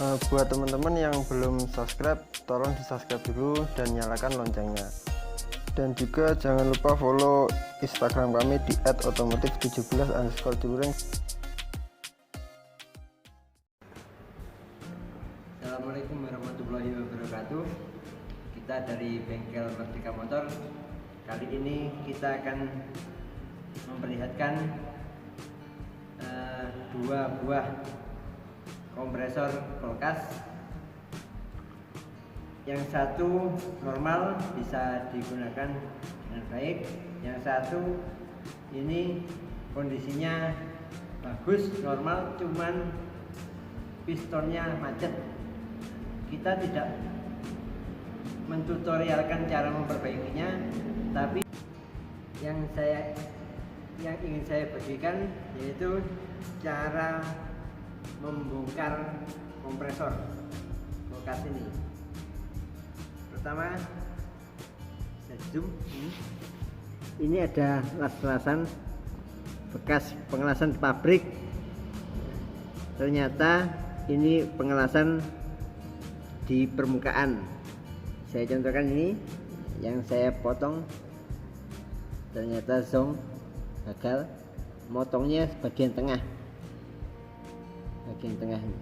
Buat teman-teman yang belum subscribe, tolong di subscribe dulu dan nyalakan loncengnya. Dan juga jangan lupa follow Instagram kami di @otomotif17_Cibureng. Assalamualaikum warahmatullahi wabarakatuh. Kita dari Bengkel Merdeka Motor. Kali ini kita akan memperlihatkan dua buah kompresor kulkas. Yang satu normal, bisa digunakan dengan baik. Yang satu ini kondisinya bagus, normal, cuman pistonnya macet. Kita tidak mentutorialkan cara memperbaikinya, tapi yang ingin saya bagikan yaitu cara membongkar kompresor kulkas ini. Pertama, saya zoom. Ini ada las-lasan bekas pengelasan di pabrik. Ternyata ini pengelasan di permukaan. Saya contohkan ini yang saya potong, ternyata zong gagal. Motongnya bagian tengah ini,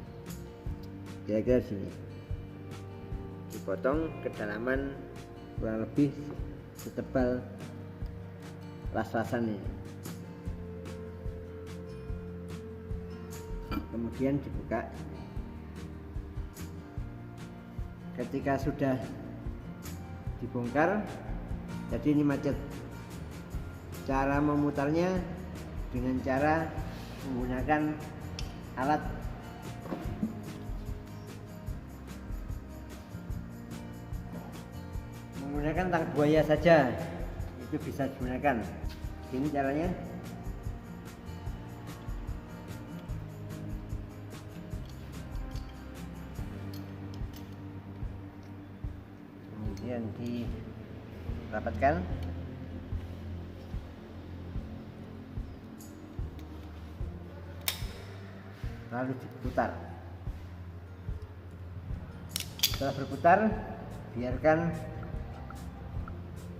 kira-kira sini. Dipotong kedalaman kurang lebih setebal las-lasan ini. Kemudian dibuka. Ketika sudah dibongkar, jadi ini macet. Cara memutarnya dengan cara menggunakan alat tang buaya saja, itu bisa digunakan. Ini caranya. Kemudian dirapatkan. Lalu diputar. Setelah berputar, biarkan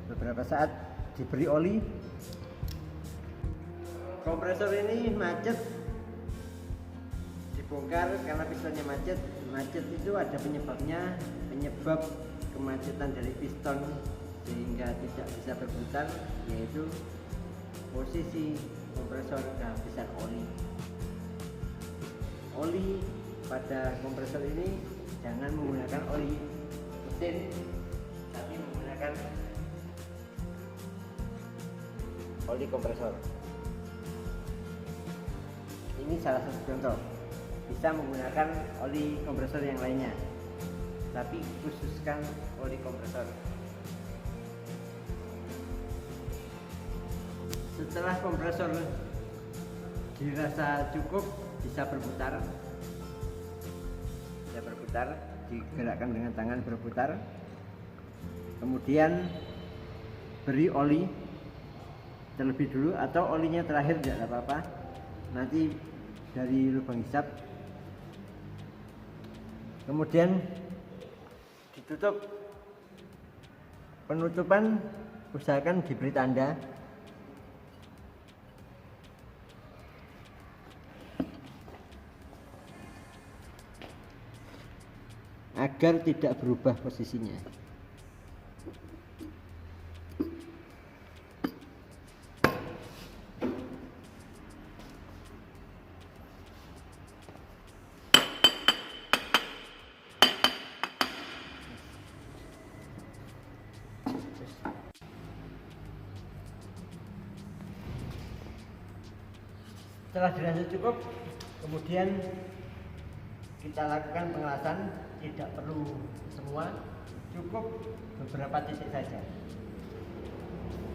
beberapa saat, diberi oli. Kompresor ini macet, dibongkar karena pistonnya macet. Macet itu ada penyebabnya, penyebab kemacetan dari piston sehingga tidak bisa berputar, yaitu posisi kompresor kehabisan oli. Oli pada kompresor ini jangan menggunakan oli mesin, tapi menggunakan oli kompresor. Ini salah satu contoh. Bisa menggunakan oli kompresor yang lainnya, tapi khususkan oli kompresor. Setelah kompresor dirasa cukup, bisa berputar, digerakkan dengan tangan berputar. Kemudian beri oli terlebih dulu, atau olinya terakhir tidak apa-apa, nanti dari lubang hisap. Kemudian ditutup. Penutupan usahakan diberi tanda. Agar tidak berubah posisinya. Setelah dirasa cukup, kemudian kita lakukan pengelasan. Tidak perlu semua, cukup beberapa titik saja.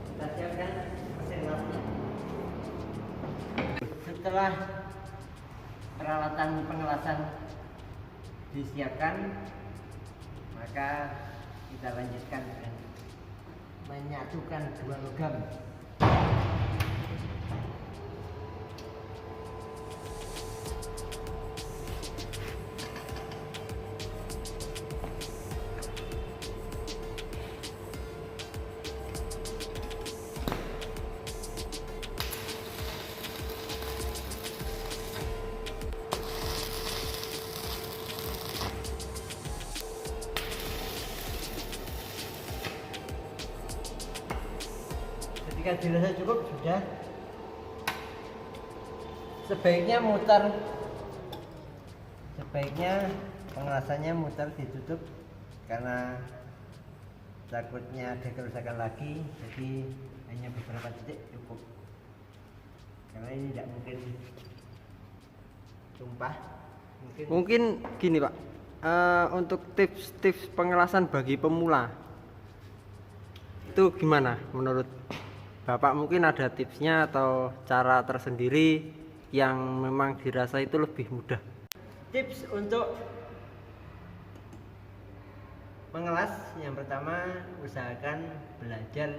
Kita siapkan mesin lasnya. Setelah peralatan pengelasan disiapkan, maka kita lanjutkan dengan menyatukan dua logam. Jika dirasa cukup sudah, sebaiknya pengelasannya muter ditutup karena takutnya ada kerusakan lagi, jadi hanya beberapa titik cukup karena ini tidak mungkin tumpah. Mungkin gini Pak, untuk tips-tips pengelasan bagi pemula itu gimana menurut Bapak? Mungkin ada tipsnya atau cara tersendiri yang memang dirasa itu lebih mudah? Tips untuk mengelas, yang pertama usahakan belajar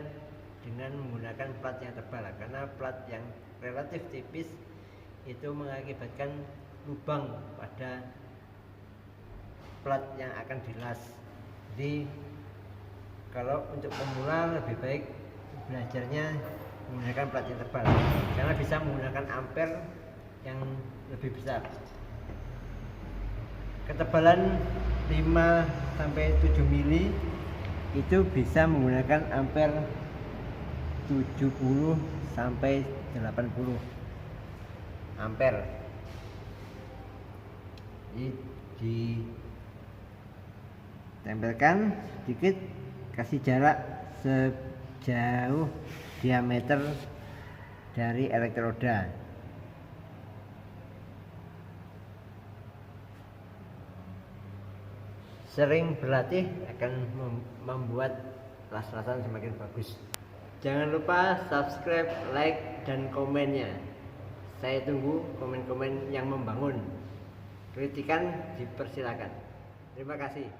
dengan menggunakan plat yang tebal, karena plat yang relatif tipis itu mengakibatkan lubang pada plat yang akan dilas. Jadi kalau untuk pemula lebih baik belajarnya menggunakan plat yang tebal karena bisa menggunakan ampere yang lebih besar. Ketebalan 5-7 mili itu bisa menggunakan ampere 70-80 ampere. Jadi ditempelkan sedikit, kasih jarak sejauh diameter dari elektroda. Sering berlatih akan membuat las-lasan semakin bagus. Jangan lupa subscribe, like, dan komennya. Saya tunggu komen-komen yang membangun. Kritikan dipersilakan. Terima kasih.